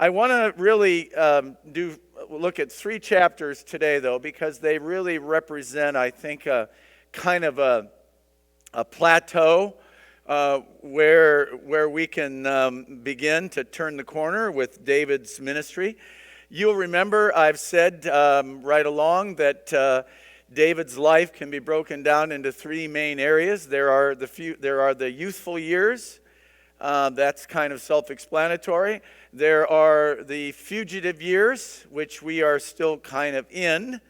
I want to really look at 3 chapters today, though, because they really represent, I think, a kind of a plateau where we can begin to turn the corner with David's ministry. You'll remember I've said right along that David's life can be broken down into 3 main areas. There are the youthful years. That's kind of self-explanatory. There are the fugitive years, which we are still kind of in.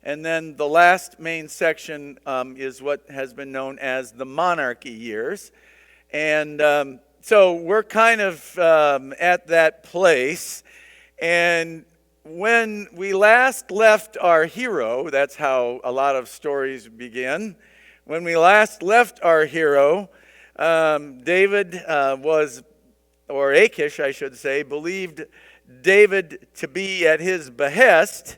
And then the last main section is what has been known as the monarchy years. And so we're kind of at that place. And when we last left our hero, that's how a lot of stories begin. When we last left our hero, David or Achish, I should say, believed David to be at his behest,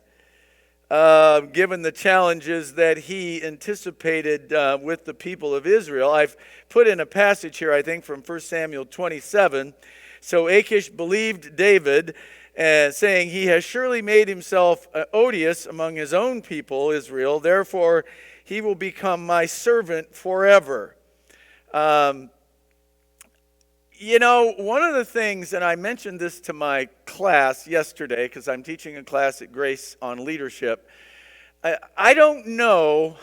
given the challenges that he anticipated with the people of Israel. I've put in a passage here, I think, from 1 Samuel 27. So Achish believed David, saying, "He has surely made himself odious among his own people, Israel. Therefore, he will become my servant forever." One of the things, and I mentioned this to my class yesterday because I'm teaching a class at Grace on leadership. I don't know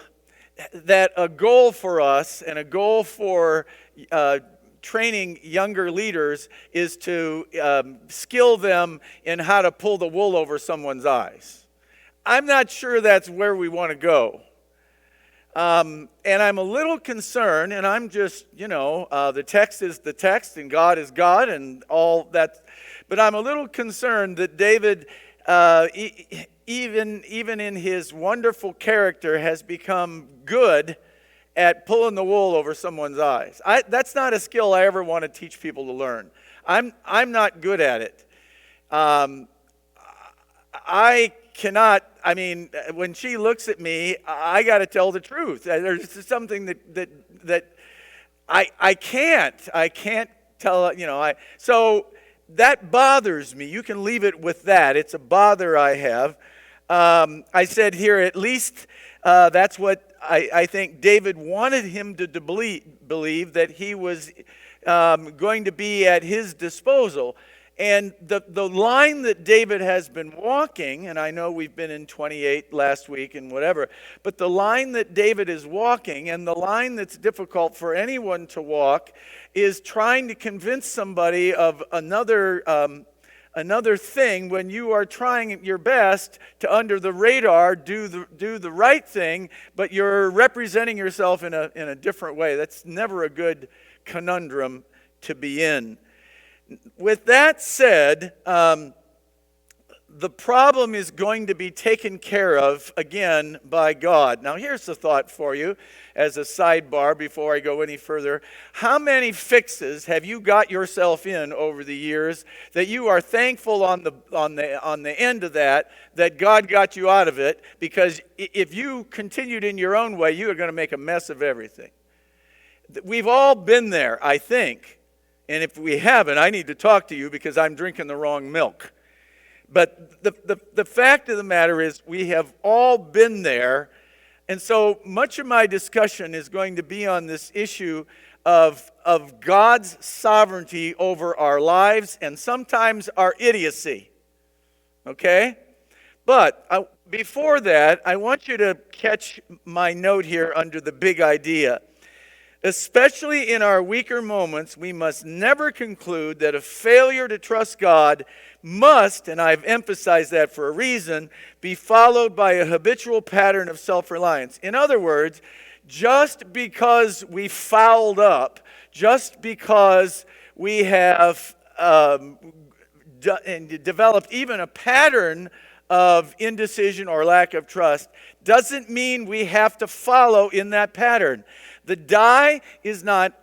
that a goal for us and a goal for training younger leaders is to skill them in how to pull the wool over someone's eyes. I'm not sure that's where we want to go. And I'm a little concerned, and I'm just, the text is the text, and God is God, and all that. But I'm a little concerned that David, even in his wonderful character, has become good at pulling the wool over someone's eyes. That's not a skill I ever want to teach people to learn. I'm not good at it. When she looks at me, I got to tell the truth. There's something that I can't tell, so that bothers me. You can leave it with that. It's a bother I have. I said here, at least that's what I think David wanted him to believe, that he was going to be at his disposal. And the line that David has been walking, and I know we've been in 28 last week and whatever, but the line that David is walking, and the line that's difficult for anyone to walk, is trying to convince somebody of another thing when you are trying your best to, under the radar, do the right thing, but you're representing yourself in a different way. That's never a good conundrum to be in. With that said, the problem is going to be taken care of, again, by God. Now, here's the thought for you as a sidebar before I go any further. How many fixes have you got yourself in over the years that you are thankful on the end of that God got you out of it? Because if you continued in your own way, you are going to make a mess of everything. We've all been there, I think. And if we haven't, I need to talk to you because I'm drinking the wrong milk. But the fact of the matter is we have all been there. And so much of my discussion is going to be on this issue of God's sovereignty over our lives and sometimes our idiocy. Okay? But before that, I want you to catch my note here under the big idea. Especially in our weaker moments, we must never conclude that a failure to trust God must, and I've emphasized that for a reason, be followed by a habitual pattern of self-reliance. In other words, just because we fouled up, just because we have developed even a pattern of indecision or lack of trust, doesn't mean we have to follow in that pattern. The die is not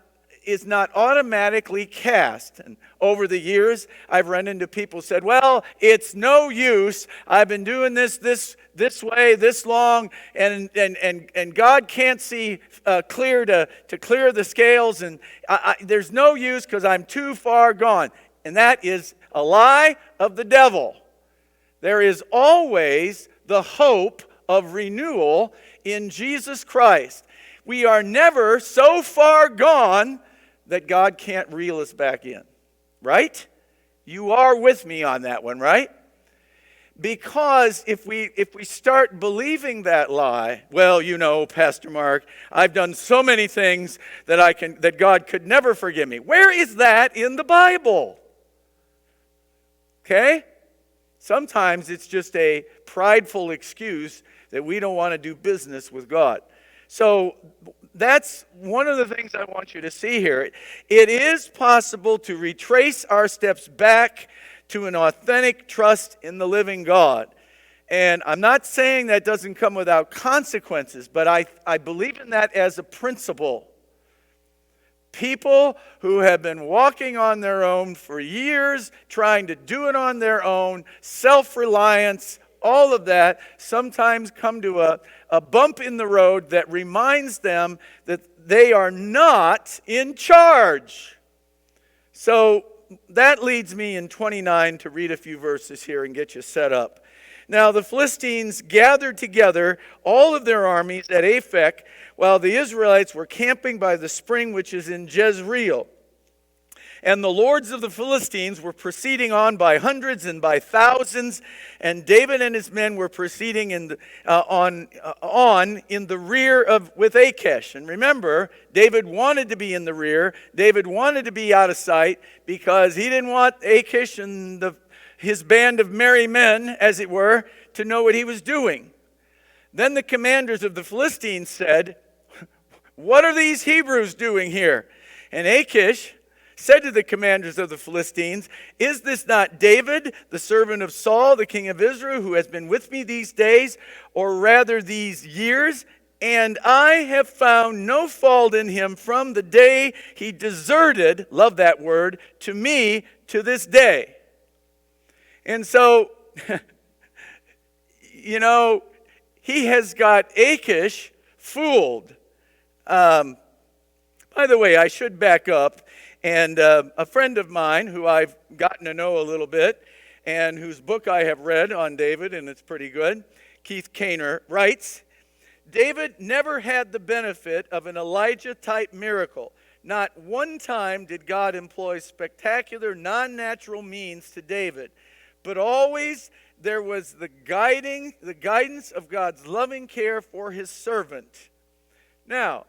automatically cast. And over the years, I've run into people who said, well, it's no use. I've been doing this way this long, and God can't see clear to clear the scales, and there's no use because I'm too far gone. And that is a lie of the devil. There is always the hope of renewal in Jesus Christ. We are never so far gone that God can't reel us back in. Right? You are with me on that one, right? Because if we start believing that lie, well, you know, Pastor Mark, I've done so many things that God could never forgive me. Where is that in the Bible? Okay? Sometimes it's just a prideful excuse that we don't want to do business with God. So that's one of the things I want you to see here. It is possible to retrace our steps back to an authentic trust in the living God. And I'm not saying that doesn't come without consequences, but I believe in that as a principle. People who have been walking on their own for years, trying to do it on their own, self-reliance, all of that, sometimes come to a bump in the road that reminds them that they are not in charge. So that leads me in 29 to read a few verses here and get you set up. Now the Philistines gathered together all of their armies at Aphek, while the Israelites were camping by the spring which is in Jezreel. And the lords of the Philistines were proceeding on by hundreds and by thousands, and David and his men were proceeding on in the rear with Achish. And remember, David wanted to be in the rear. David wanted to be out of sight because he didn't want Achish and his band of merry men, as it were, to know what he was doing. Then the commanders of the Philistines said, "What are these Hebrews doing here?" And Achish said to the commanders of the Philistines, "Is this not David, the servant of Saul, the king of Israel, who has been with me these days, or rather these years? And I have found no fault in him from the day he deserted," love that word, "to me to this day." And so, you know, he has got Achish fooled. By the way, I should back up. And a friend of mine who I've gotten to know a little bit and whose book I have read on David, and it's pretty good, Keith Kaner, writes, "David never had the benefit of an Elijah-type miracle. Not one time did God employ spectacular, non-natural means to David, but always there was the guidance of God's loving care for his servant." Now,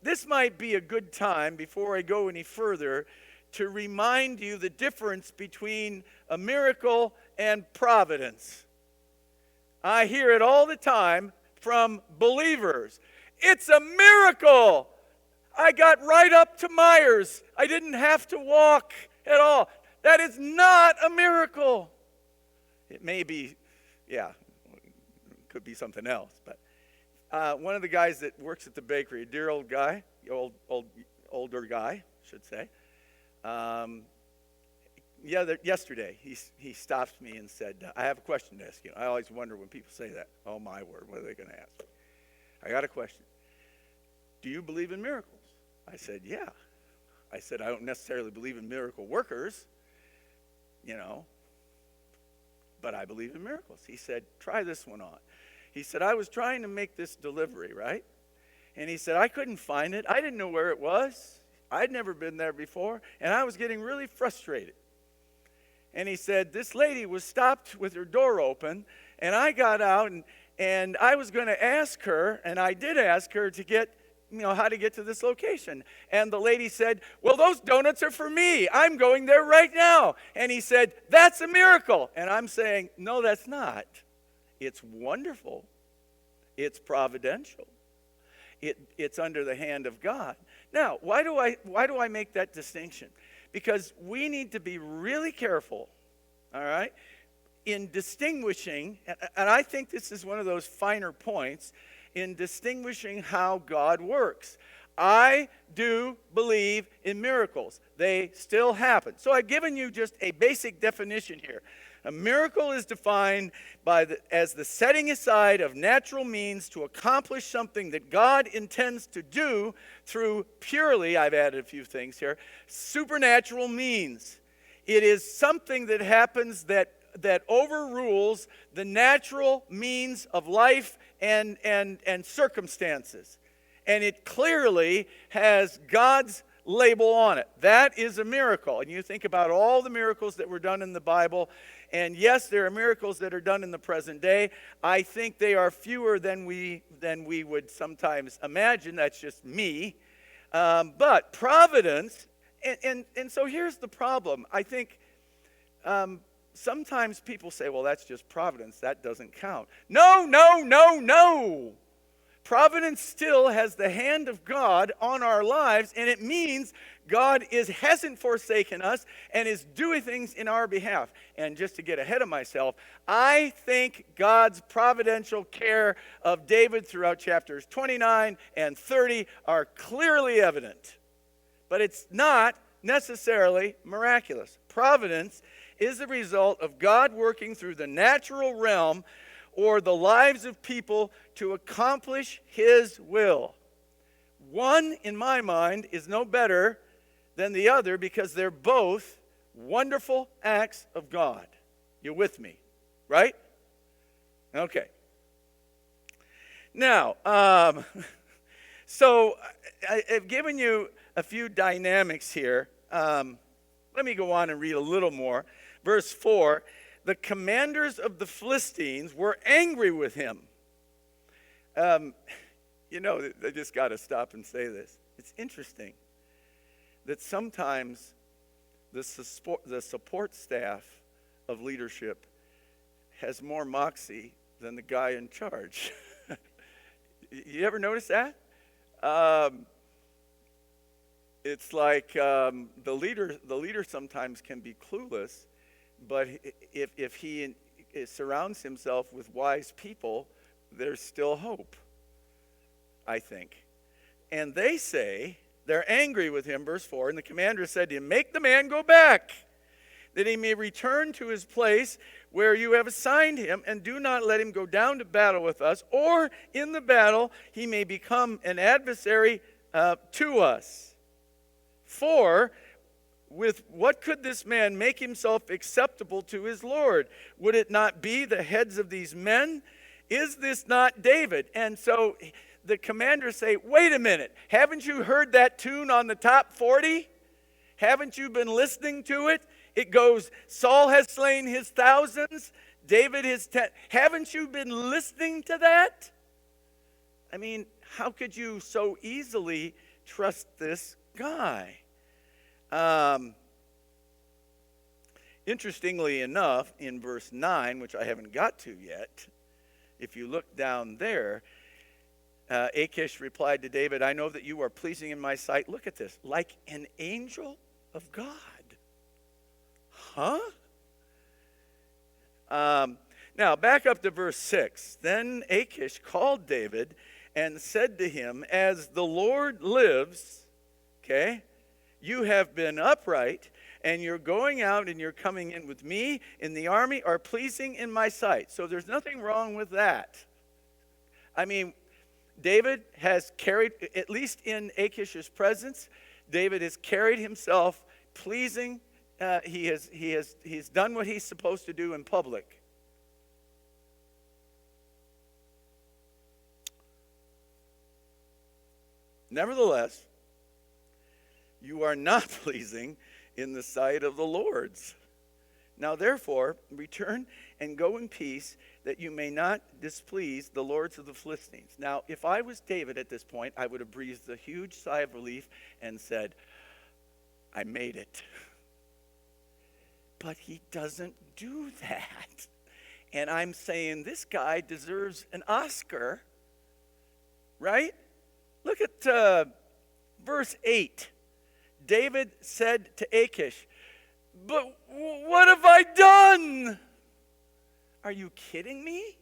this might be a good time, before I go any further, to remind you the difference between a miracle and providence. I hear it all the time from believers. "It's a miracle. I got right up to Myers. I didn't have to walk at all." That is not a miracle. It may be, it could be something else, but one of the guys that works at the bakery, a dear old guy, older guy, I should say. Yesterday, he stopped me and said, "I have a question to ask you." I always wonder when people say that. Oh, my word, what are they going to ask me? I got a question. "Do you believe in miracles?" I said, "Yeah." I said, "I don't necessarily believe in miracle workers, but I believe in miracles." He said, "Try this one on." He said, "I was trying to make this delivery, right? And he said, I couldn't find it. I didn't know where it was. I'd never been there before, and I was getting really frustrated." And he said, "This lady was stopped with her door open, and I got out, and I was going to ask her, and I did ask her to get, how to get to this location. And the lady said, 'Well, those donuts are for me. I'm going there right now.' And he said, 'That's a miracle.'" And I'm saying, "No, that's not. It's wonderful. It's providential. It's under the hand of God." Now, why do I make that distinction? Because we need to be really careful, all right, in distinguishing, and I think this is one of those finer points, in distinguishing how God works. I do believe in miracles. They still happen. So I've given you just a basic definition here. A miracle is defined as the setting aside of natural means to accomplish something that God intends to do through purely, I've added a few things here, supernatural means. It is something that happens that overrules the natural means of life and circumstances. And it clearly has God's label on it. That is a miracle. And you think about all the miracles that were done in the Bible, and yes, there are miracles that are done in the present day. I think they are fewer than we would sometimes imagine. That's just me. But providence, and so here's the problem. I think sometimes people say, well, that's just providence. That doesn't count. No, no, no, no. Providence still has the hand of God on our lives, and it means God hasn't forsaken us and is doing things in our behalf. And just to get ahead of myself, I think God's providential care of David throughout chapters 29 and 30 are clearly evident. But it's not necessarily miraculous. Providence is the result of God working through the natural realm or the lives of people to accomplish his will. One, in my mind, is no better than the other because they're both wonderful acts of God. You with me, right? Okay. Now, so I've given you a few dynamics here. Let me go on and read a little more. Verse 4, the commanders of the Philistines were angry with him. You know, I just got to stop and say this. It's interesting that sometimes the support staff of leadership has more moxie than the guy in charge. You ever notice that? It's like the leader sometimes can be clueless, but if he surrounds himself with wise people, there's still hope, I think. And they say, they're angry with him, verse 4, and the commander said to him, make the man go back, that he may return to his place where you have assigned him, and do not let him go down to battle with us, or in the battle he may become an adversary to us. For with what could this man make himself acceptable to his Lord? Would it not be the heads of these men? Is this not David? And so the commanders say, wait a minute, haven't you heard that tune on the top 40? Haven't you been listening to it? It goes, Saul has slain his thousands, David his 10. Haven't you been listening to that? I mean, how could you so easily trust this guy? Interestingly enough, in verse 9, which I haven't got to yet, if you look down there, Achish replied to David, I know that you are pleasing in my sight. Look at this, like an angel of God. Huh? Now, back up to verse 6. Then Achish called David and said to him, as the Lord lives, okay, you have been upright, and your going out and your coming in with me in the army are pleasing in my sight. So there's nothing wrong with that. I mean, David has carried, at least in Achish's presence, David has carried himself pleasing. He's done what he's supposed to do in public. Nevertheless, you are not pleasing in the sight of the Lord's. Now therefore, return and go in peace, that you may not displease the lords of the Philistines. Now, if I was David at this point, I would have breathed a huge sigh of relief and said, I made it. But he doesn't do that. And I'm saying this guy deserves an Oscar, right? Look at verse 8. David said to Achish, but what have I done? Are you kidding me?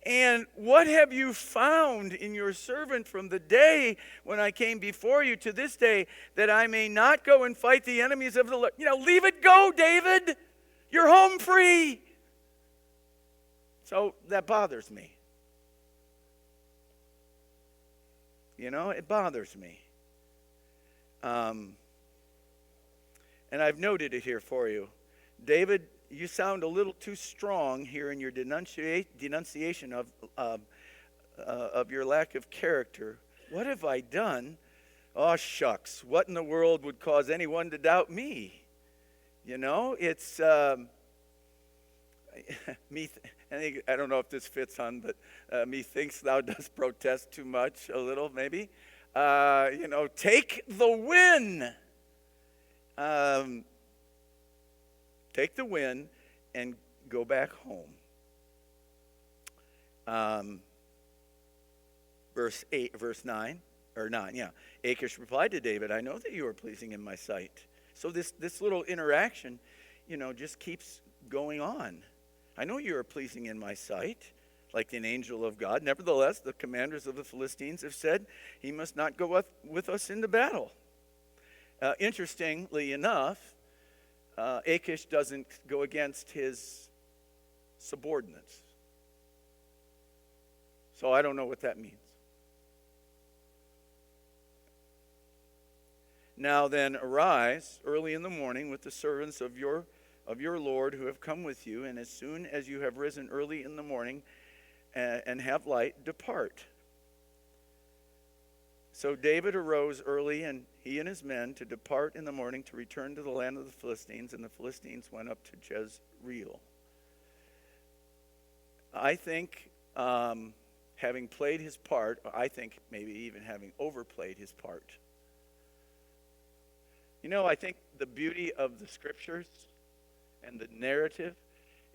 And what have you found in your servant from the day when I came before you to this day, that I may not go and fight the enemies of the Lord? You know, leave it go, David. You're home free. So that bothers me. You know, it bothers me. And I've noted it here for you. David, you sound a little too strong here in your denunciation of your lack of character. What have I done? Oh, shucks. What in the world would cause anyone to doubt me? You know, it's me. I don't know if this fits on, but methinks thou dost protest too much, a little maybe. Take the win. Take the win and go back home. Verse 9. Achish replied to David, I know that you are pleasing in my sight. So this little interaction, just keeps going on. I know you are pleasing in my sight, like an angel of God. Nevertheless, the commanders of the Philistines have said, he must not go with us into battle. Interestingly enough, Achish doesn't go against his subordinates. So I don't know what that means. Now then, arise early in the morning with the servants of your Lord who have come with you, and as soon as you have risen early in the morning and have light, depart. So David arose early, and he and his men, to depart in the morning to return to the land of the Philistines, and the Philistines went up to Jezreel. I think, having played his part, I think maybe even having overplayed his part. I think the beauty of the scriptures and the narrative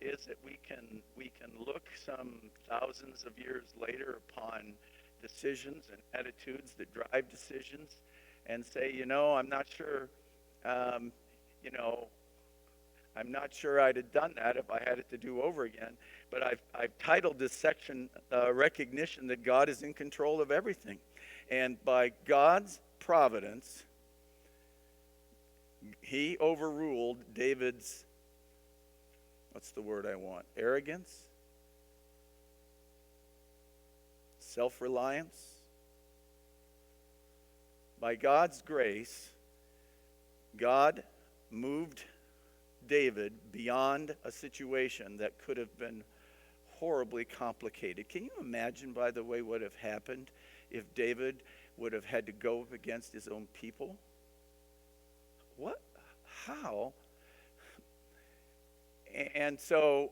is that we can look some thousands of years later upon decisions and attitudes that drive decisions and say, I'm not sure, I'm not sure I'd have done that if I had it to do over again. But I've titled this section, Recognition that God is in control of everything. And by God's providence, he overruled David's, what's the word I want? Arrogance? Self-reliance? By God's grace, God moved David beyond a situation that could have been horribly complicated. Can you imagine, by the way, what would have happened if David would have had to go up against his own people? What? How? And so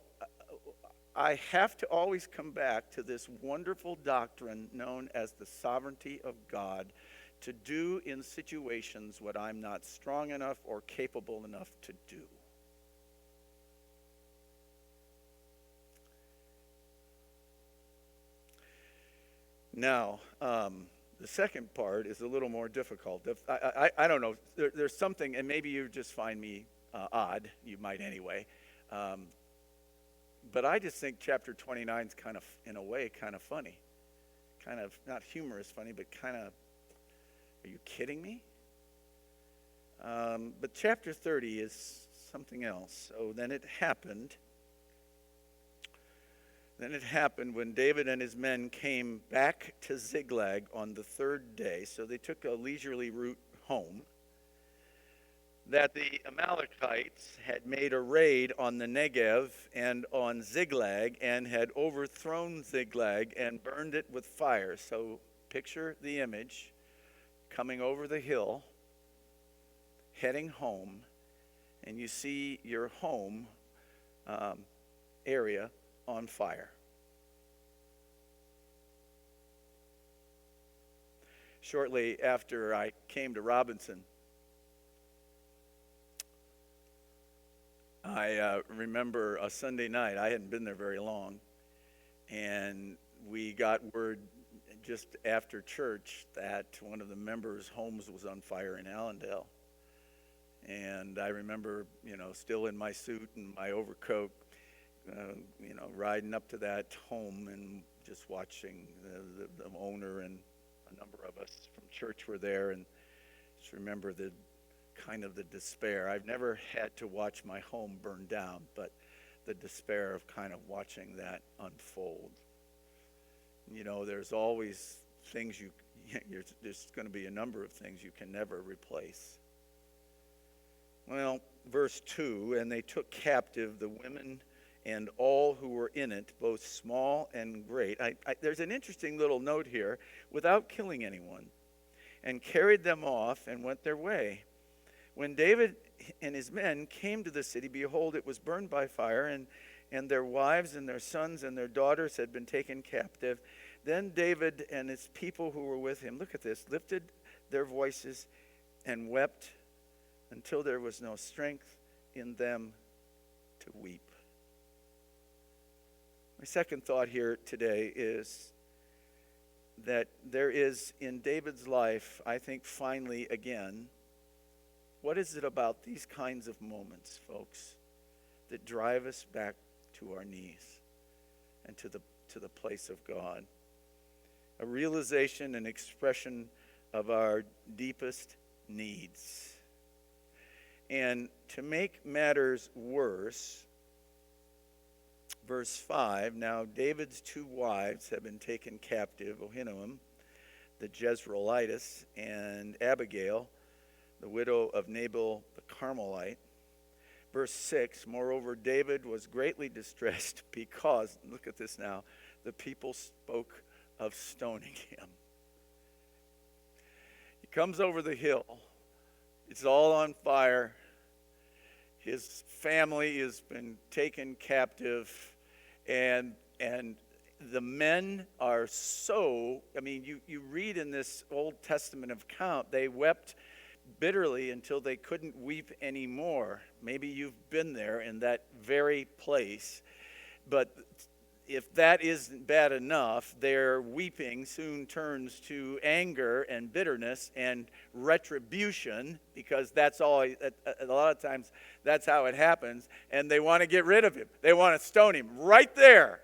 I have to always come back to this wonderful doctrine known as the sovereignty of God to do in situations what I'm not strong enough or capable enough to do. Now, the second part is a little more difficult. I don't know. There's something, and maybe you just find me odd. You might anyway. But I just think chapter 29 is kind of, in a way, kind of funny. Kind of, not humorous funny, but kind of, are you kidding me? But chapter 30 is something else. So then it happened when David and his men came back to Ziklag on the third day, so they took a leisurely route home, that the Amalekites had made a raid on the Negev and on Ziklag and had overthrown Ziklag and burned it with fire. So picture the image, coming over the hill, heading home, and you see your home area on fire. Shortly after I came to Robinson, I remember a Sunday night. I hadn't been there very long, and we got word just after church that one of the members' homes was on fire in Allendale. And I remember, still in my suit and my overcoat, riding up to that home and just watching the owner and a number of us from church were there, and just remember the despair. I've never had to watch my home burn down, but the despair of kind of watching that unfold. There's always things there's going to be a number of things you can never replace. Well, verse 2, and they took captive the women and all who were in it, both small and great. There's an interesting little note here, without killing anyone, and carried them off and went their way. When David and his men came to the city, behold, it was burned by fire, and their wives and their sons and their daughters had been taken captive. Then David and his people who were with him, look at this, lifted their voices and wept until there was no strength in them to weep. My second thought here today is that there is in David's life, I think finally again, what is it about these kinds of moments, folks, that drive us back to our knees and to the place of God? A realization and expression of our deepest needs. And to make matters worse, verse 5, now David's two wives have been taken captive, Ahinoam, the Jezreelitess, and Abigail, the widow of Nabal the Carmelite. Verse 6, moreover, David was greatly distressed because, look at this now, the people spoke of stoning him. He comes over the hill. It's all on fire. His family has been taken captive, and the men are so, you read in this Old Testament account, they wept bitterly until they couldn't weep anymore. Maybe you've been there in that very place. But if that isn't bad enough, their weeping soon turns to anger and bitterness and retribution, because that's all, a lot of times that's how it happens, and they want to get rid of him. They want to stone him right there.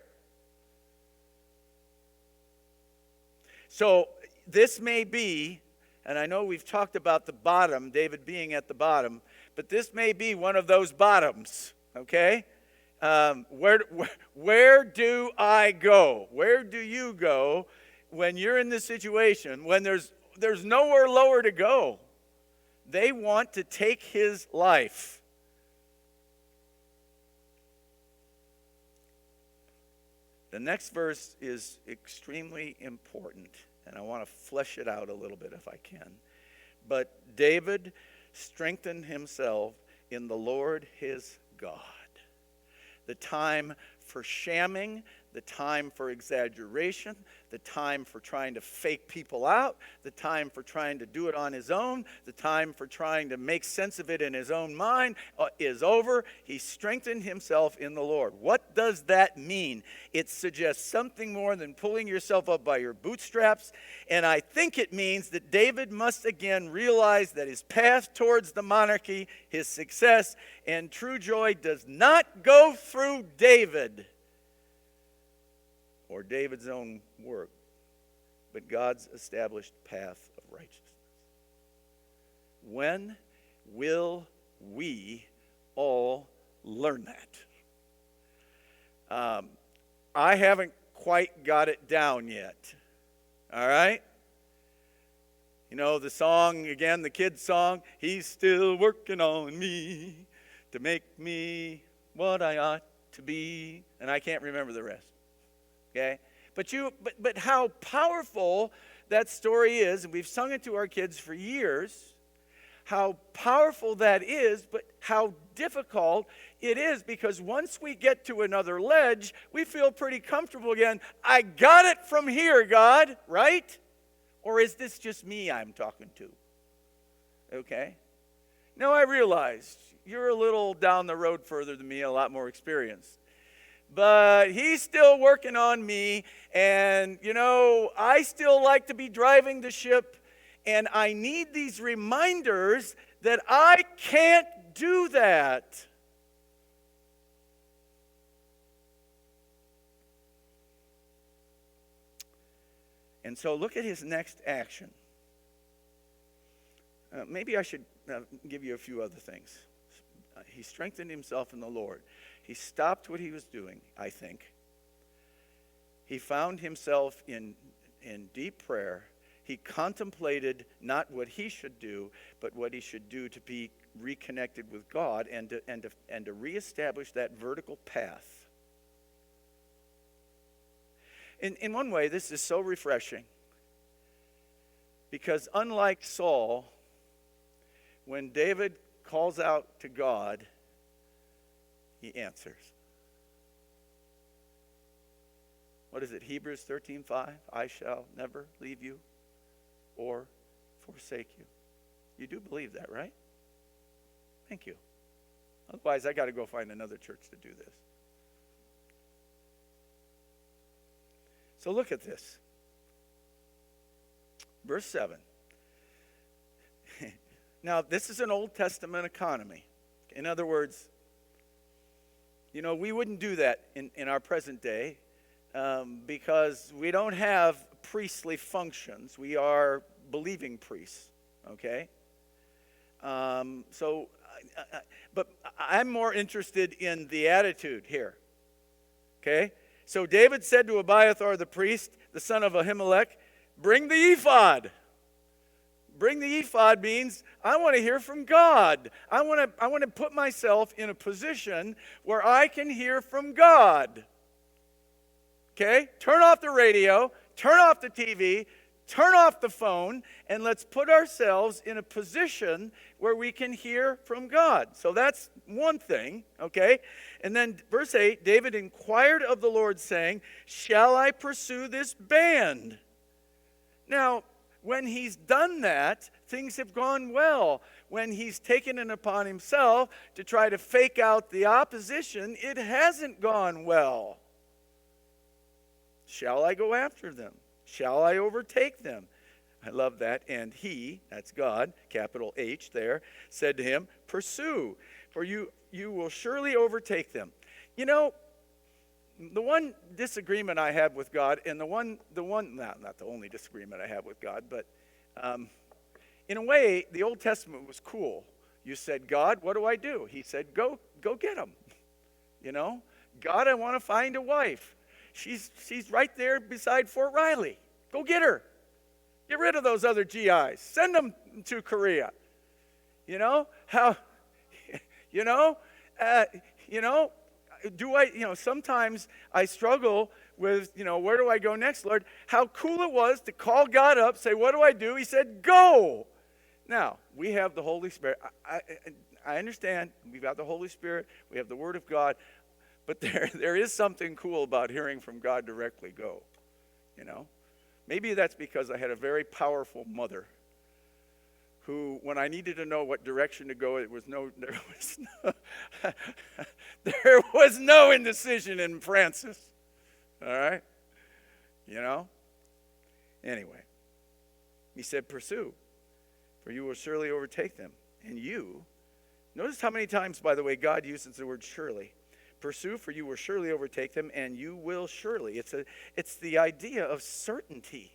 So this may be, and I know we've talked about the bottom, David being at the bottom, but this may be one of those bottoms, okay? Where do I go? Where do you go when you're in this situation, when there's nowhere lower to go? They want to take his life. The next verse is extremely important, and I want to flesh it out a little bit if I can. But David strengthened himself in the Lord his God. The time for shamming, the time for exaggeration, the time for trying to fake people out, the time for trying to do it on his own, the time for trying to make sense of it in his own mind is over. He strengthened himself in the Lord. What does that mean? It suggests something more than pulling yourself up by your bootstraps. And I think it means that David must again realize that his path towards the monarchy, his success, and true joy does not go through David or David's own work, but God's established path of righteousness. When will we all learn that? I haven't quite got it down yet. All right? You know the song, again, the kids' song, he's still working on me to make me what I ought to be. And I can't remember the rest. Okay? But how powerful that story is, and we've sung it to our kids for years, how powerful that is, but how difficult it is, because once we get to another ledge, we feel pretty comfortable again. I got it from here, God, right? Or is this just me I'm talking to? Okay? Now I realize you're a little down the road further than me, a lot more experienced. But he's still working on me, and, I still like to be driving the ship, and I need these reminders that I can't do that. And so look at his next action. Maybe I should give you a few other things. He strengthened himself in the Lord. He stopped what he was doing, I think. He found himself in deep prayer. He contemplated not what he should do, but what he should do to be reconnected with God and to reestablish that vertical path. In one way, this is so refreshing because unlike Saul, when David calls out to God, he answers. What is it? Hebrews 13:5. I shall never leave you or forsake you. You do believe that, right? Thank you. Otherwise, I got to go find another church to do this. So look at this. Verse 7. Now, this is an Old Testament economy. In other words, we wouldn't do that in our present day because we don't have priestly functions. We are believing priests, okay? But I'm more interested in the attitude here, okay? So David said to Abiathar the priest, the son of Ahimelech, bring the ephod. Bring the ephod means I want to hear from God. I want to put myself in a position where I can hear from God. Okay? Turn off the radio, turn off the TV, turn off the phone, and let's put ourselves in a position where we can hear from God. So that's one thing, okay? And then verse 8, David inquired of the Lord, saying, shall I pursue this band? Now, when he's done that, things have gone well. When he's taken it upon himself to try to fake out the opposition, it hasn't gone well. Shall I go after them? Shall I overtake them? I love that. And he, that's God, capital H there, said to him, pursue, for you will surely overtake them. The one disagreement I have with God, and not the only disagreement I have with God, but in a way, the Old Testament was cool. You said, God, what do I do? He said, go get them. God, I want to find a wife. She's right there beside Fort Riley. Go get her. Get rid of those other GIs. Send them to Korea. Sometimes I struggle with, where do I go next, Lord? How cool it was to call God up, say, what do I do? He said, go. Now, we have the Holy Spirit. I understand. We've got the Holy Spirit. We have the Word of God. But there is something cool about hearing from God directly. Go. Maybe that's because I had a very powerful mother who, when I needed to know what direction to go, there was no indecision in Francis. All right? Anyway, he said, pursue, for you will surely overtake them. And you, notice how many times, by the way, God uses the word surely. Pursue, for you will surely overtake them, and you will surely. It's the idea of certainty.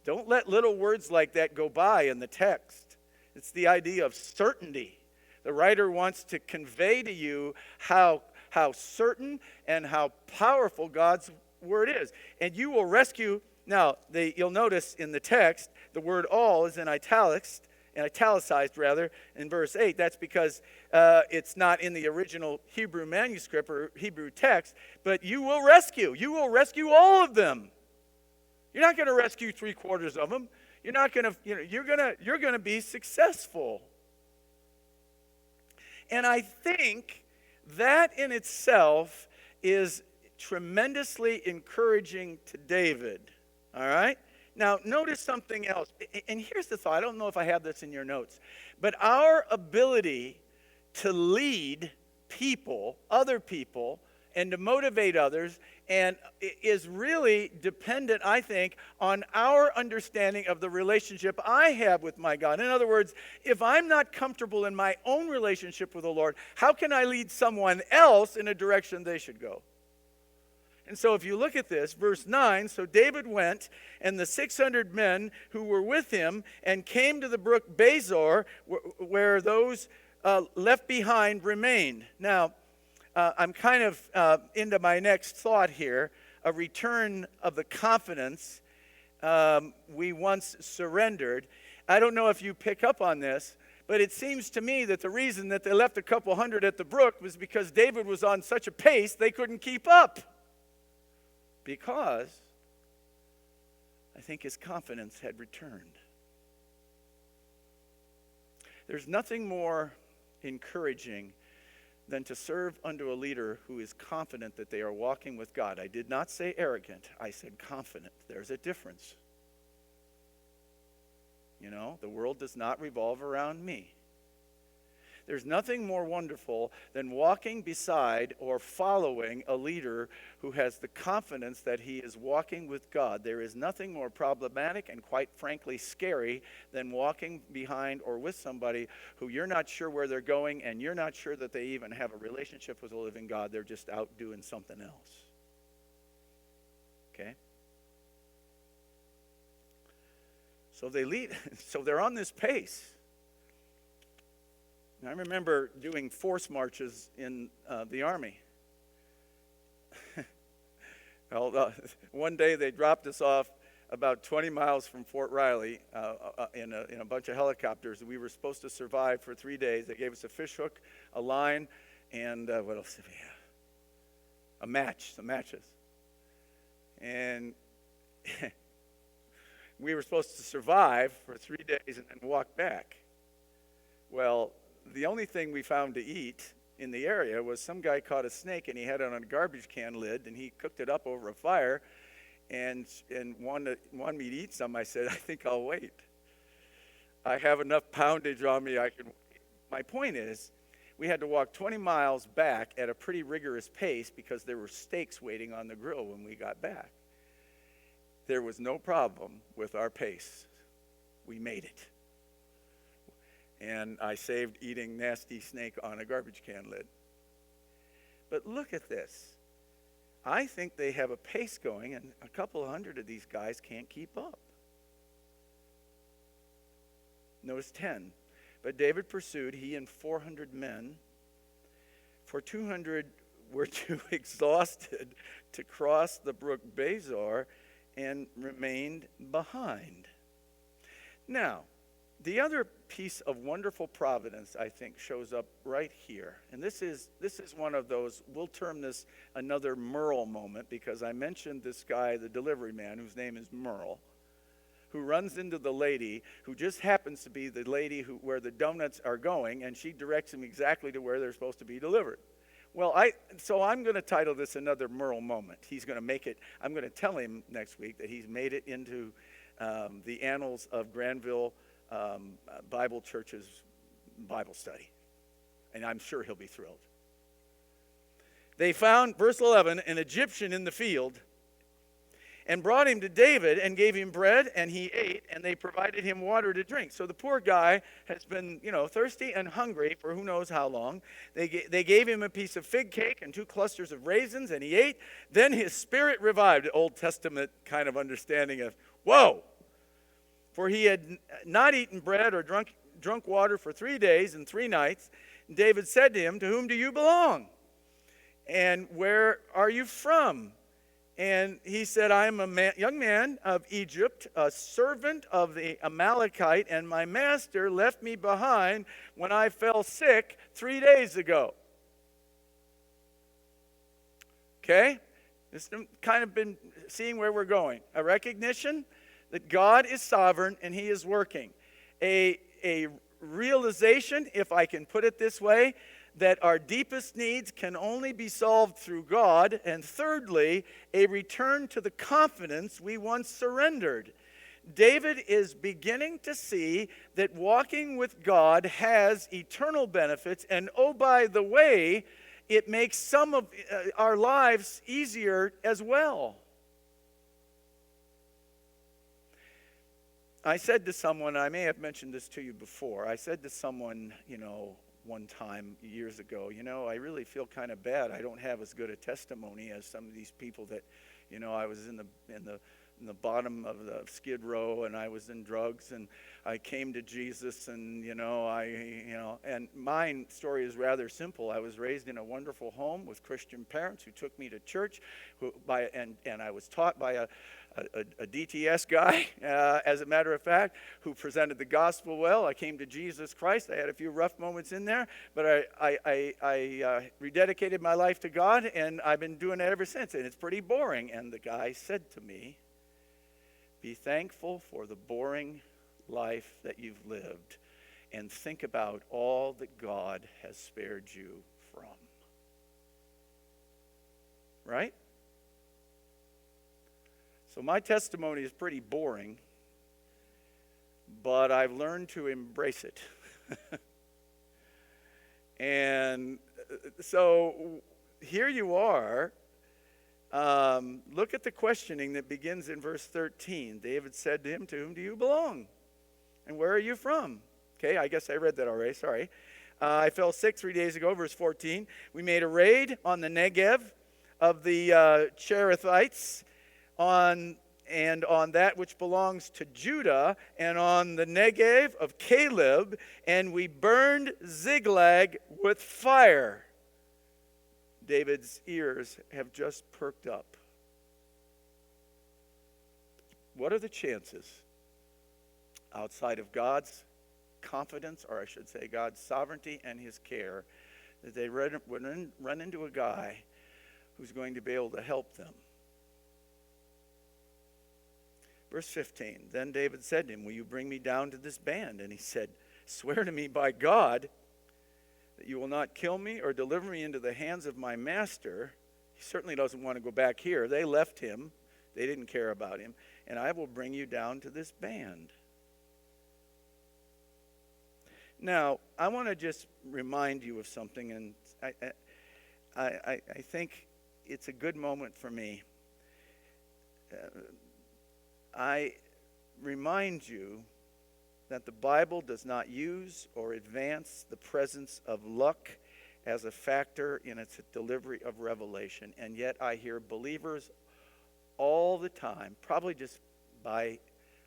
Don't let little words like that go by in the text. It's the idea of certainty. The writer wants to convey to you how certain and how powerful God's word is. And you will rescue. Now, you'll notice in the text, the word all is in italicized in verse 8. That's because it's not in the original Hebrew manuscript or Hebrew text, but you will rescue. You will rescue all of them. You're not going to rescue 3/4 of them. You're not going to, you're going to be successful. And I think that in itself is tremendously encouraging to David. All right? Now, notice something else. And here's the thought. I don't know if I have this in your notes. But our ability to lead people, other people, and to motivate others, and is really dependent, I think, on our understanding of the relationship I have with my God. In other words, if I'm not comfortable in my own relationship with the Lord, how can I lead someone else in a direction they should go? And so if you look at this, verse 9, so David went, and the 600 men who were with him, and came to the brook Bezor, where those left behind remained. Now, I'm kind of into my next thought here, a return of the confidence we once surrendered. I don't know if you pick up on this, But it seems to me that the reason that they left a couple hundred at the brook was because David was on such a pace they couldn't keep up. Because I think his confidence had returned. There's nothing more encouraging than to serve under a leader who is confident that they are walking with God. I did not say arrogant. I said confident. There's a difference. You know, the world does not revolve around me. There's nothing more wonderful than walking beside or following a leader who has the confidence that he is walking with God. There is nothing more problematic and quite frankly scary than walking behind or with somebody who you're not sure where they're going and you're not sure that they even have a relationship with the living God. They're just out doing something else. Okay? So they're on this pace. I remember doing force marches in the Army. Well, one day they dropped us off about 20 miles from Fort Riley in a bunch of helicopters. We were supposed to survive for 3 days. They gave us a fish hook, a line, and what else did we have? Some matches. And we were supposed to survive for 3 days and then walk back. Well, the only thing we found to eat in the area was some guy caught a snake and he had it on a garbage can lid and he cooked it up over a fire and wanted me to eat some. I said, I think I'll wait. I have enough poundage on me I can wait. My point is, we had to walk 20 miles back at a pretty rigorous pace because there were steaks waiting on the grill when we got back. There was no problem with our pace. We made it. And I saved eating nasty snake on a garbage can lid. But look at this. I think they have a pace going, and a couple hundred of these guys can't keep up. Notice 10. But David pursued, he and 400 men, for 200 were too exhausted to cross the brook Bezor and remained behind. Now, the other piece of wonderful providence, I think, shows up right here. And this is one of those, we'll term this another Merle moment, because I mentioned this guy, the delivery man, whose name is Merle, who runs into the lady who just happens to be the lady where the donuts are going, and she directs him exactly to where they're supposed to be delivered. Well, so I'm going to title this another Merle moment. He's going to make it, I'm going to tell him next week that he's made it into the annals of Grandville Bible Church's Bible study. And I'm sure he'll be thrilled. They found, verse 11, an Egyptian in the field and brought him to David and gave him bread and he ate and they provided him water to drink. So the poor guy has been, thirsty and hungry for who knows how long. They gave him a piece of fig cake and 2 clusters of raisins and he ate. Then his spirit revived. Old Testament kind of understanding of, whoa! For he had not eaten bread or drunk water for 3 days and 3 nights. And David said to him, to whom do you belong? And where are you from? And he said, I am a young man of Egypt, a servant of the Amalekite, and my master left me behind when I fell sick 3 days ago. Okay? This has kind of been seeing where we're going. A recognition that God is sovereign and he is working. A realization, if I can put it this way, that our deepest needs can only be solved through God. And thirdly, a return to the confidence we once surrendered. David is beginning to see that walking with God has eternal benefits. And oh, by the way, it makes some of our lives easier as well. I said to someone, I may have mentioned this to you before, I said to someone, one time years ago, I really feel kind of bad. I don't have as good a testimony as some of these people that, I was in the in the bottom of the Skid Row, and I was in drugs, and I came to Jesus, and and my story is rather simple. I was raised in a wonderful home with Christian parents who took me to church, and I was taught by a DTS guy, as a matter of fact, who presented the gospel well. I came to Jesus Christ. I had a few rough moments in there, but I rededicated my life to God, and I've been doing it ever since, and it's pretty boring. And the guy said to me, be thankful for the boring life that you've lived, and think about all that God has spared you from. Right? So my testimony is pretty boring, but I've learned to embrace it. And so here you are. Look at the questioning that begins in verse 13. David said to him, to whom do you belong? And where are you from? Okay, I guess I read that already, sorry. I fell sick 3 days ago, verse 14. We made a raid on the Negev of the Cherethites, on that which belongs to Judah, and on the Negev of Caleb, and we burned Ziklag with fire. David's ears have just perked up. What are the chances, outside of God's confidence, or I should say God's sovereignty and his care, that they run into a guy who's going to be able to help them? Verse 15, then David said to him, will you bring me down to this band? And he said, swear to me by God that you will not kill me or deliver me into the hands of my master. He certainly doesn't want to go back here. They left him. They didn't care about him. And I will bring you down to this band. Now, I want to just remind you of something, and I think it's a good moment for me. I remind you that the Bible does not use or advance the presence of luck as a factor in its delivery of revelation. And yet I hear believers all the time, probably just by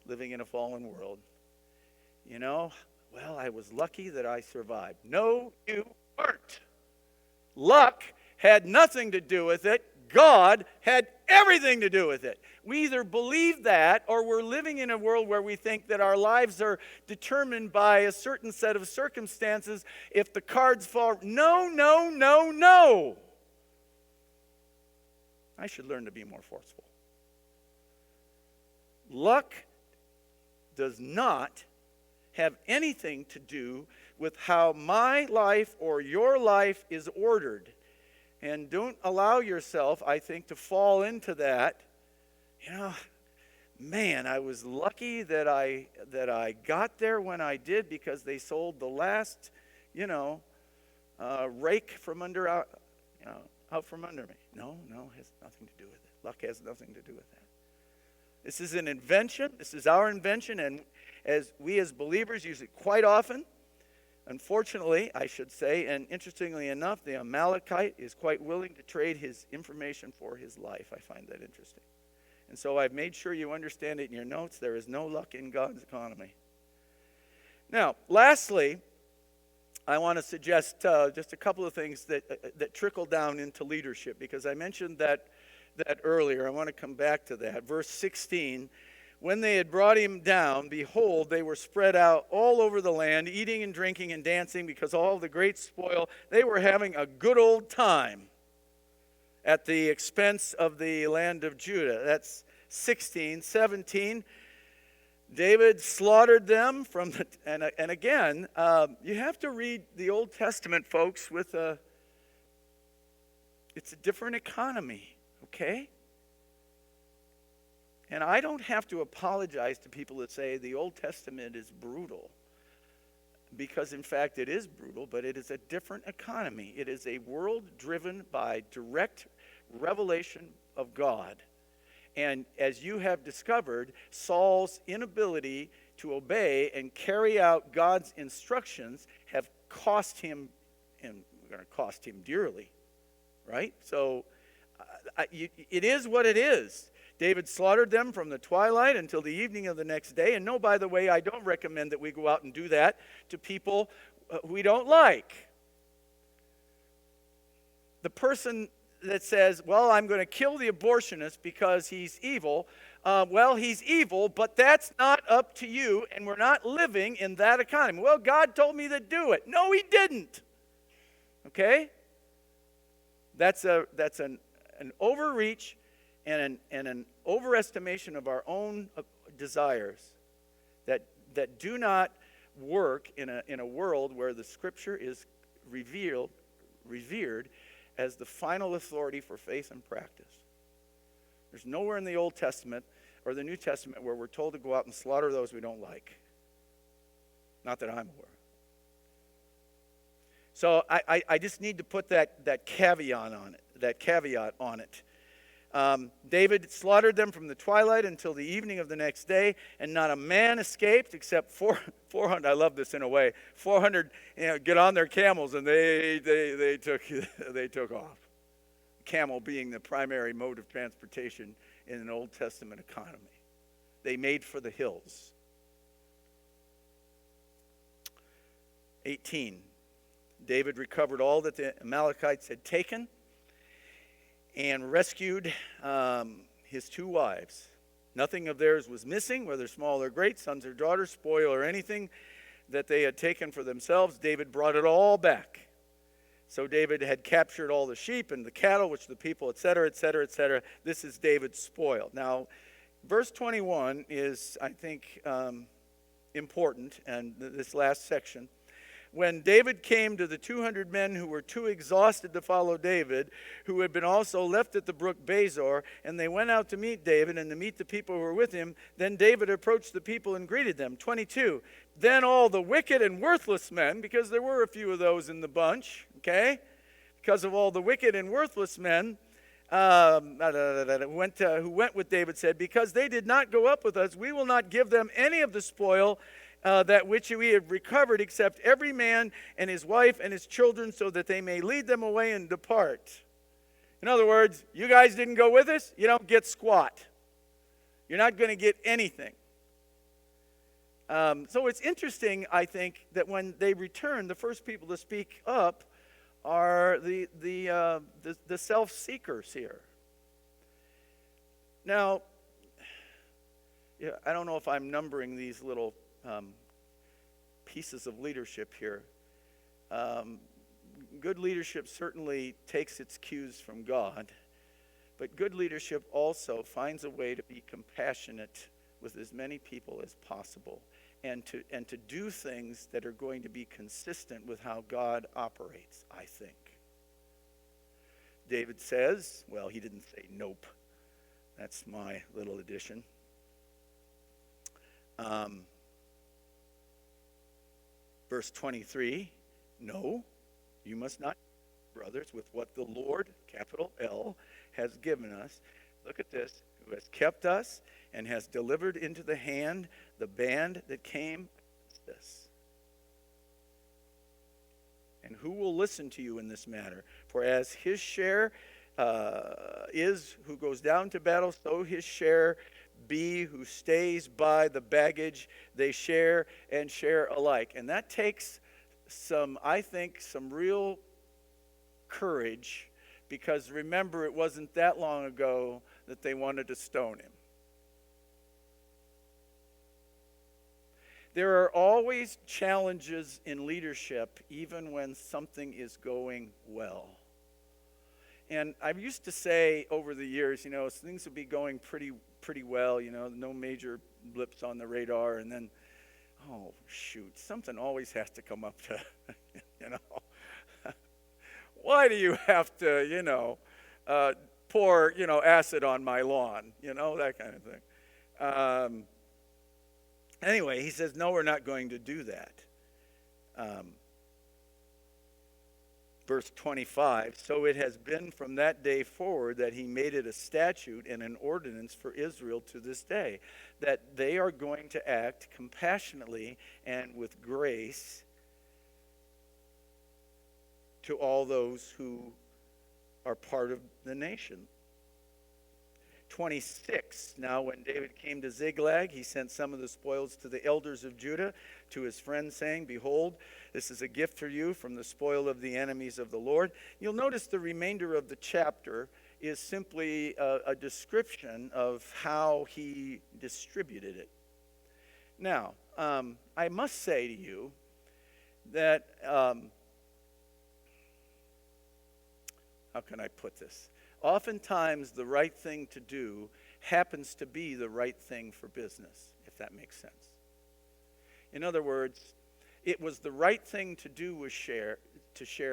living in a fallen world, well, I was lucky that I survived. No, you weren't. Luck had nothing to do with it. God had everything to do with it. We either believe that, or we're living in a world where we think that our lives are determined by a certain set of circumstances. If the cards fall, no, no, no, no. I should learn to be more forceful. Luck does not have anything to do with how my life or your life is ordered. And don't allow yourself, I think, to fall into that. Man, I was lucky that I got there when I did, because they sold the last, rake from under out from under me. No, it has nothing to do with it. Luck has nothing to do with that. This is an invention. This is our invention, and as believers use it quite often. Unfortunately, I should say, and interestingly enough, the Amalekite is quite willing to trade his information for his life. I find that interesting. And so I've made sure you understand it in your notes. There is no luck in God's economy. Now, lastly, I want to suggest just a couple of things that trickle down into leadership, because I mentioned that earlier. I want to come back to that. Verse 16, when they had brought him down, behold, they were spread out all over the land, eating and drinking and dancing, because all the great spoil, they were having a good old time at the expense of the land of Judah. That's 16. 17, David slaughtered them from the, and again, you have to read the Old Testament, folks, it's a different economy, okay? And I don't have to apologize to people that say the Old Testament is brutal, because in fact it is brutal, but it is a different economy. It is a world driven by direct revelation of God. And as you have discovered, Saul's inability to obey and carry out God's instructions have cost him, and we're going to cost him dearly, right? So it is what it is. David slaughtered them from the twilight until the evening of the next day. And no, by the way, I don't recommend that we go out and do that to people we don't like. The person that says, well, I'm going to kill the abortionist because he's evil, well, he's evil, but that's not up to you, and we're not living in that economy. Well, God told me to do it. No, he didn't. Okay? That's an overreach and an overestimation of our own desires that do not work in a world where the Scripture is revered as the final authority for faith and practice. There's nowhere in the Old Testament or the New Testament where we're told to go out and slaughter those we don't like. Not that I'm aware. So I just need to put that caveat on it. David slaughtered them from the twilight until the evening of the next day, and not a man escaped except 400. I love this in a way. 400, get on their camels, and they took off. Camel being the primary mode of transportation in an Old Testament economy. They made for the hills. 18. David recovered all that the Amalekites had taken and rescued his 2 wives. Nothing of theirs was missing, whether small or great, sons or daughters, spoil or anything that they had taken for themselves. David brought it all back. So David had captured all the sheep and the cattle, which the people, etc., etc., etc. This is David's spoil. Now, verse 21 is, I think, important, and this last section. When David came to the 200 men who were too exhausted to follow David, who had been also left at the brook Bezor, and they went out to meet David and to meet the people who were with him, then David approached the people and greeted them. 22. Then all the wicked and worthless men, because there were a few of those in the bunch, okay? Because of all the wicked and worthless men who went with David said, because they did not go up with us, we will not give them any of the spoil that which we have recovered, except every man and his wife and his children, so that they may lead them away and depart. In other words, you guys didn't go with us, you don't get squat. You're not going to get anything. So it's interesting, I think, that when they return, the first people to speak up are the self-seekers here. Now, I don't know if I'm numbering these little pieces of leadership here. Good leadership certainly takes its cues from God, but good leadership also finds a way to be compassionate with as many people as possible, and to do things that are going to be consistent with how God operates, I think. David says, well, he didn't say nope. That's my little addition. Verse 23, no, you must not, brothers, with what the Lord, capital L, has given us. Look at this, who has kept us and has delivered into the hand the band that came against us. And who will listen to you in this matter? For as his share is who goes down to battle, so his share be who stays by the baggage. They share and share alike. And that takes some real courage, because remember, it wasn't that long ago that they wanted to stone him. There are always challenges in leadership, even when something is going well. And I used to say over the years, things would be going pretty well, no major blips on the radar, and then, oh, shoot, something always has to come up to, Why do you have to, pour, acid on my lawn, that kind of thing. Anyway, he says, no, we're not going to do that. Verse 25, so it has been from that day forward that he made it a statute and an ordinance for Israel to this day, that they are going to act compassionately and with grace to all those who are part of the nation. 26. Now, when David came to Ziklag, he sent some of the spoils to the elders of Judah, to his friends, saying, "Behold, this is a gift for you from the spoil of the enemies of the Lord." You'll notice the remainder of the chapter is simply a description of how he distributed it. Now, I must say to you that, how can I put this? Oftentimes, the right thing to do happens to be the right thing for business, if that makes sense. In other words, it was the right thing to do was share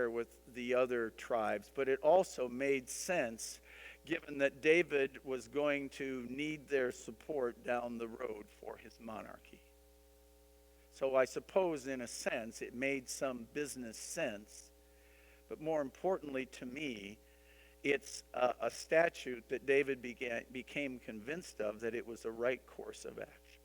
with the other tribes, but it also made sense given that David was going to need their support down the road for his monarchy. So I suppose, in a sense, it made some business sense. But more importantly to me, it's a statute that David became convinced of, that it was the right course of action.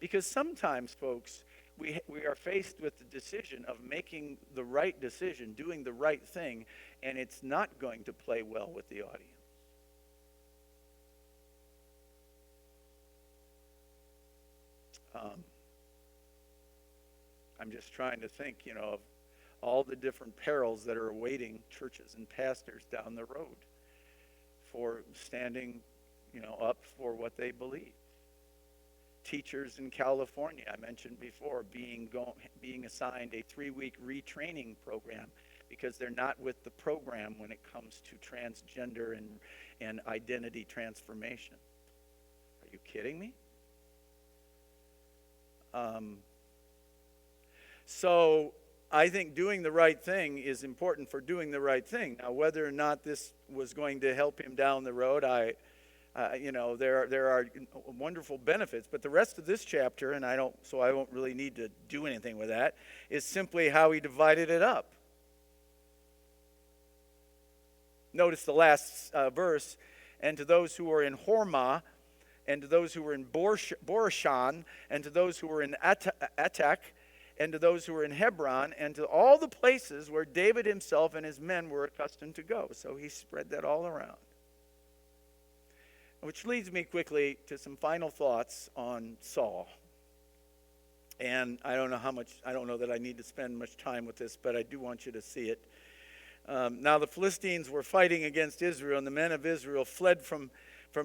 Because sometimes, folks, we are faced with the decision of making the right decision, doing the right thing, and it's not going to play well with the audience. I'm just trying to think, of all the different perils that are awaiting churches and pastors down the road for standing, up for what they believe. Teachers in California, I mentioned before, being assigned a 3-week retraining program because they're not with the program when it comes to transgender and identity transformation. Are you kidding me? So I think doing the right thing is important for doing the right thing. Now, whether or not this was going to help him down the road, there are wonderful benefits. But the rest of this chapter, and I won't really need to do anything with that, is simply how he divided it up. Notice the last verse, "And to those who were in Hormah, and to those who were in Borashan, and to those who were in Atak, and to those who were in Hebron, and to all the places where David himself and his men were accustomed to go." So he spread that all around. Which leads me quickly to some final thoughts on Saul. And I don't know that I need to spend much time with this, but I do want you to see it. Now the Philistines were fighting against Israel, and the men of Israel fled from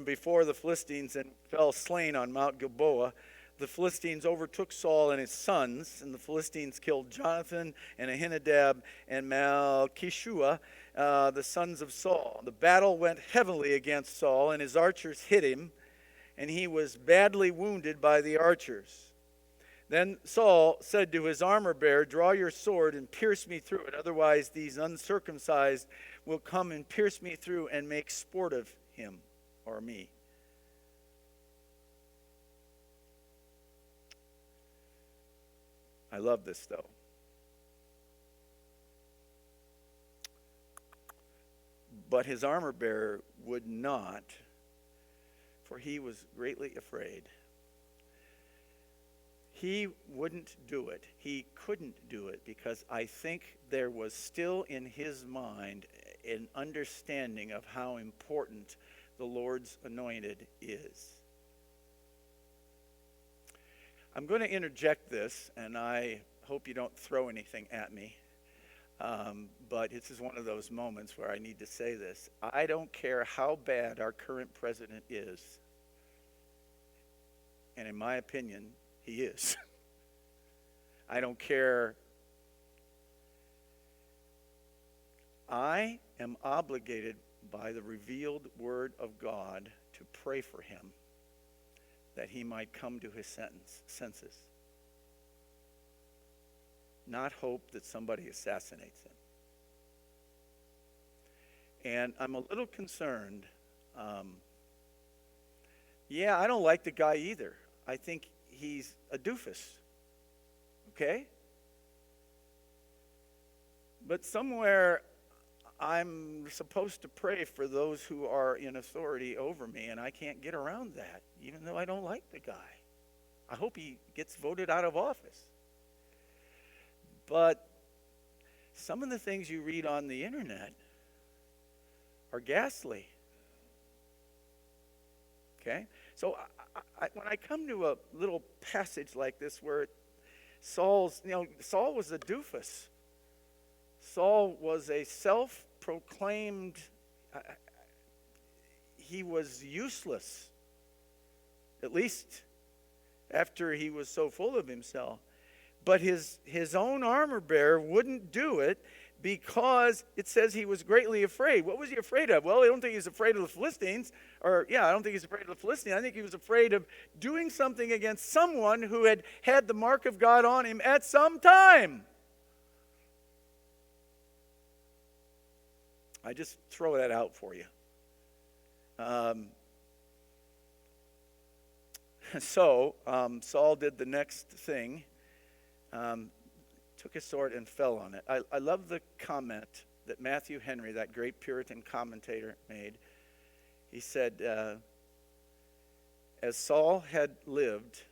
before the Philistines and fell slain on Mount Gilboa. The Philistines overtook Saul and his sons, and the Philistines killed Jonathan and Ahinadab and Malchishua, the sons of Saul. The battle went heavily against Saul, and his archers hit him, and he was badly wounded by the archers. Then Saul said to his armor-bearer, "Draw your sword and pierce me through it, otherwise these uncircumcised will come and pierce me through and make sport of him," or me. I love this, though. But his armor-bearer would not, for he was greatly afraid. He wouldn't do it. He couldn't do it because I think there was still in his mind an understanding of how important the Lord's anointed is. I'm going to interject this, and I hope you don't throw anything at me, but this is one of those moments where I need to say this. I don't care how bad our current president is, and in my opinion, he is. I don't care. I am obligated by the revealed word of God to pray for him, that he might come to his senses. Not hope that somebody assassinates him. And I'm a little concerned. I don't like the guy either. I think he's a doofus. Okay? But somewhere I'm supposed to pray for those who are in authority over me, and I can't get around that, even though I don't like the guy. I hope he gets voted out of office. But some of the things you read on the internet are ghastly. Okay? So when I come to a little passage like this where Saul was a doofus. Saul was a self-proclaimed, he was useless, at least after he was so full of himself. But his own armor bearer wouldn't do it because it says he was greatly afraid. What was he afraid of? Well, I don't think he was afraid of the Philistines. I don't think he's afraid of the Philistines. I think he was afraid of doing something against someone who had had the mark of God on him at some time. I just throw that out for you. So Saul did the next thing. Took his sword and fell on it. I love the comment that Matthew Henry, that great Puritan commentator, made. He said, as Saul had lived,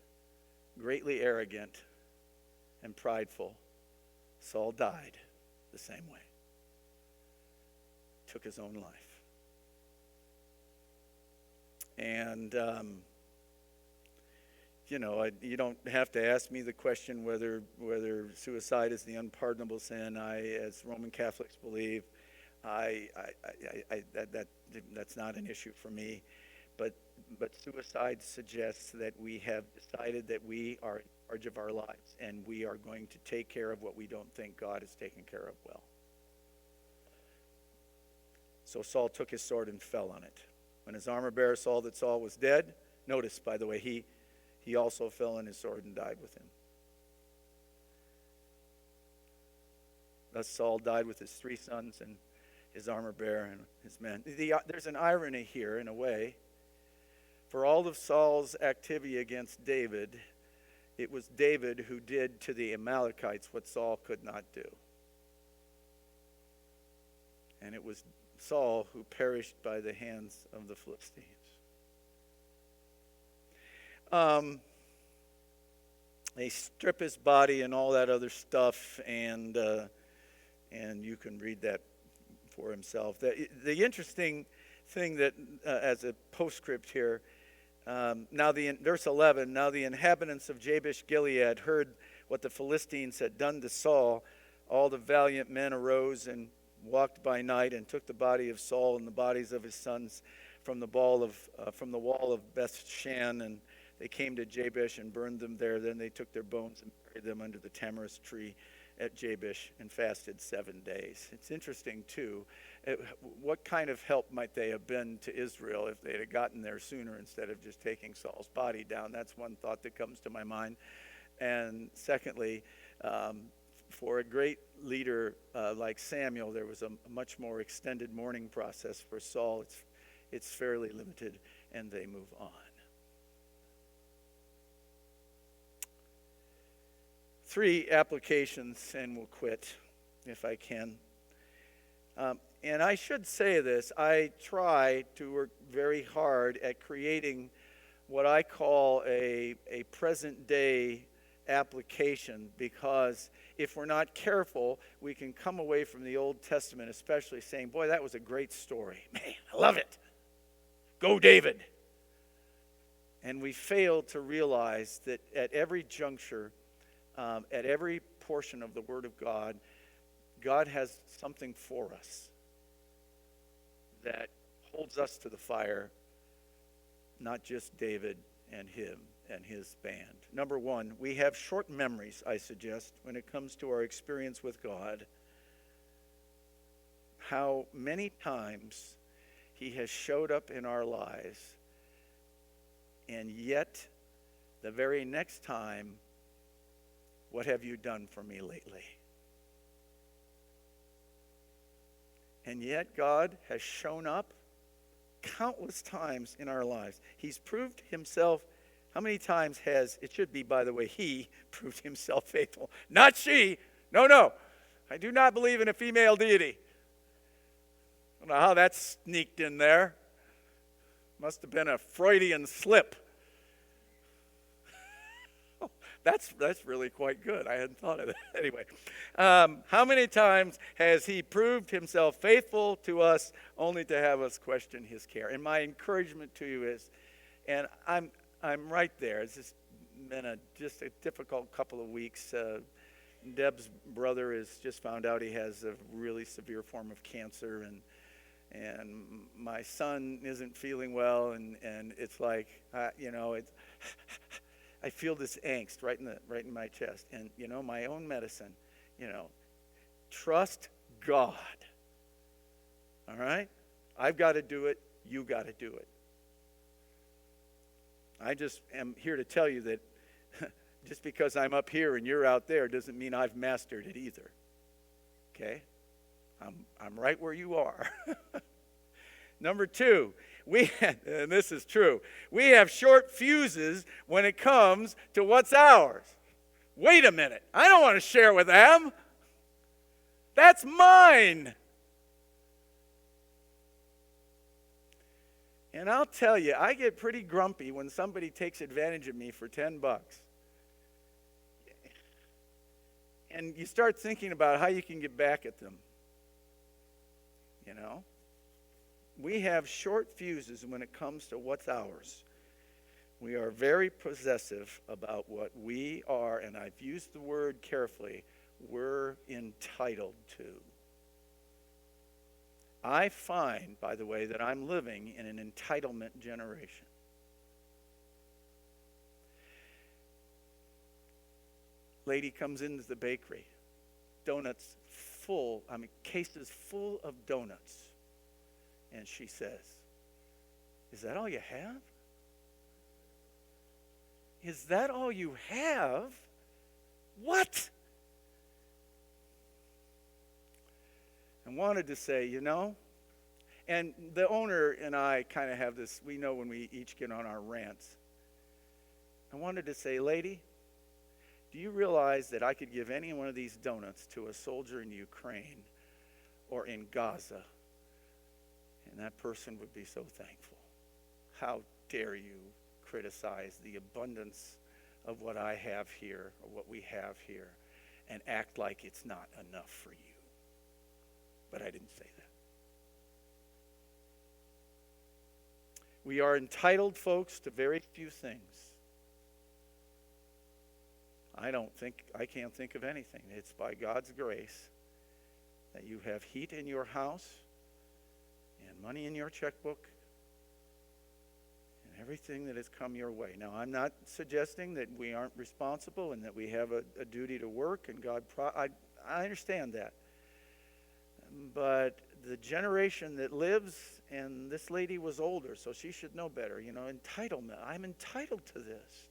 greatly arrogant and prideful, Saul died the same way. Took his own life. And you don't have to ask me the question whether suicide is the unpardonable sin. As Roman Catholics believe, that's not an issue for me. But suicide suggests that we have decided that we are in charge of our lives, and we are going to take care of what we don't think God is taking care of well. So Saul took his sword and fell on it. When his armor bearer saw that Saul was dead, notice, by the way, he also fell on his sword and died with him. Thus Saul died with his 3 sons and his armor bearer and his men. There's an irony here, in a way. For all of Saul's activity against David, it was David who did to the Amalekites what Saul could not do. And it was Saul who perished by the hands of the Philistines. They strip his body and all that other stuff, and you can read that for himself. The interesting thing that, as a postscript here, verse 11, now the inhabitants of Jabesh Gilead heard what the Philistines had done to Saul. All the valiant men arose and walked by night and took the body of Saul and the bodies of his sons from the wall of Beth-shan, and they came to Jabesh and burned them there. Then they took their bones and buried them under the tamarisk tree at Jabesh and fasted 7 days. It's interesting, too, what kind of help might they have been to Israel if they had gotten there sooner instead of just taking Saul's body down? That's one thought that comes to my mind. And secondly, for a great leader like Samuel, there was a much more extended mourning process. For Saul, it's fairly limited, and they move on. 3 applications, and we'll quit if I can. And I should say this, I try to work very hard at creating what I call a present-day application, because if we're not careful, we can come away from the Old Testament especially saying, boy, that was a great story. Man, I love it. Go David. And we fail to realize that at every juncture, at every portion of the Word of God, God has something for us that holds us to the fire, not just David and him and his band. Number 1, we have short memories, I suggest, when it comes to our experience with God. How many times He has showed up in our lives, and yet the very next time, what have you done for me lately? And yet God has shown up countless times in our lives. He's proved Himself. How many times has, it should be, by the way, He proved Himself faithful, not she. No. I do not believe in a female deity. I don't know how that sneaked in there. Must have been a Freudian slip. That's really quite good. I hadn't thought of that. Anyway, how many times has He proved Himself faithful to us only to have us question His care? And my encouragement to you And I'm right there. It's just been just a difficult couple of weeks. Deb's brother has just found out he has a really severe form of cancer, and my son isn't feeling well, and it's like, it's I feel this angst right in my chest. And my own medicine, trust God. All right? I've got to do it, you got to do it. I just am here to tell you that just because I'm up here and you're out there doesn't mean I've mastered it either. Okay? I'm right where you are. Number 2, and this is true, we have short fuses when it comes to what's ours. Wait a minute. I don't want to share with them. That's mine. And I'll tell you, I get pretty grumpy when somebody takes advantage of me for $10. And you start thinking about how you can get back at them. We have short fuses when it comes to what's ours. We are very possessive about what we are, and I've used the word carefully, we're entitled to. I find, by the way, that I'm living in an entitlement generation. Lady comes into the bakery, cases full of donuts. And she says, "Is that all you have? Is that all you have? What?" I wanted to say, and the owner and I kind of have this, we know when we each get on our rants. I wanted to say, lady, do you realize that I could give any one of these donuts to a soldier in Ukraine or in Gaza, and that person would be so thankful? How dare you criticize the abundance of what I have here or what we have here and act like it's not enough for you? But I didn't say that. We are entitled, folks, to very few things. I can't think of anything. It's by God's grace that you have heat in your house and money in your checkbook and everything that has come your way. Now, I'm not suggesting that we aren't responsible and that we have a duty to work, and I understand that. But the generation that lives, and this lady was older, so she should know better, entitlement. I'm entitled to this.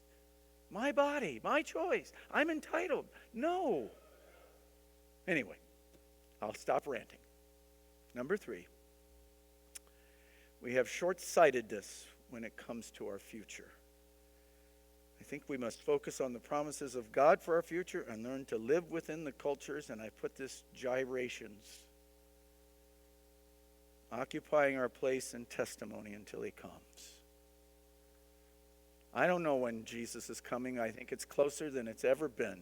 My body, my choice. I'm entitled. No. Anyway, I'll stop ranting. Number 3, we have short-sightedness when it comes to our future. I think we must focus on the promises of God for our future and learn to live within the cultures, and I put this gyrations, occupying our place in testimony until he comes. I don't know when Jesus is coming. I think it's closer than it's ever been.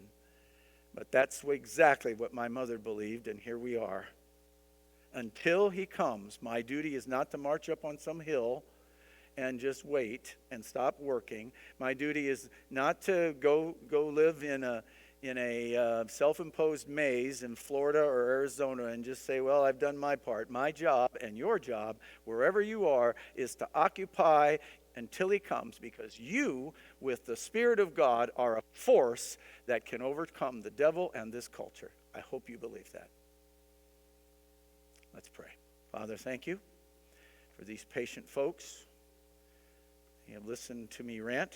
But that's exactly what my mother believed, and here we are. Until he comes, my duty is not to march up on some hill and just wait and stop working. My duty is not to go live in a self-imposed maze in Florida or Arizona and just say, well, I've done my part. My job and your job, wherever you are, is to occupy until he comes, because you, with the Spirit of God, are a force that can overcome the devil and this culture. I hope you believe that. Let's pray. Father, thank you for these patient folks. They have listened to me rant.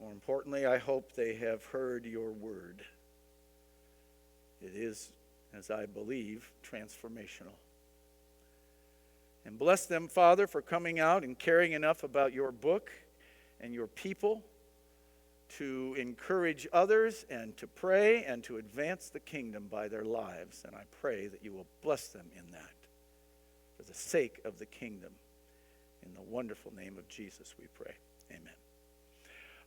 More importantly, I hope they have heard your word. It is, as I believe, transformational. And bless them, Father, for coming out and caring enough about your book and your people to encourage others and to pray and to advance the kingdom by their lives. And I pray that you will bless them in that for the sake of the kingdom. In the wonderful name of Jesus we pray. Amen.